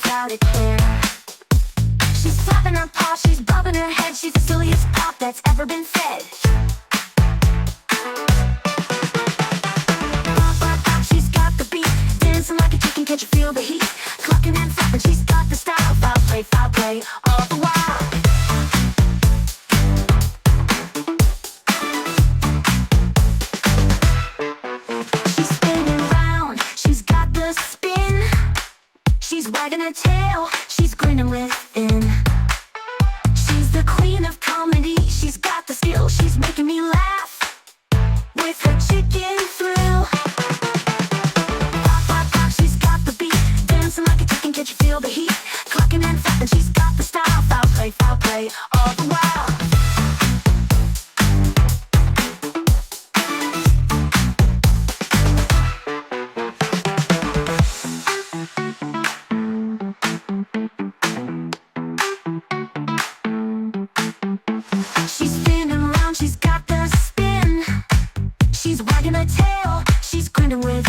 without a care. She's tapping her paw, she's bobbing her head. She's the silliest pop that's ever been fed. Pop, pop, pop, she's got the beat. Dancing like a chicken, can't you feel the heat? Clucking and flapping, she's got the style. Foul play, all the while. She's spinning round, she's got the spin. She's wagging her tail, she's grinning within. She's the queen of comedy, she's got the skill. She's making me laugh with her chicken thrill. Pop, pop, pop, she's got the beat. Dancing like a chicken, can't you feel the heat? Clucking and flapping, she's got the style. Foul play, all the while. She's spinning around, she's got the spin. She's wagging her tail, she's grinning with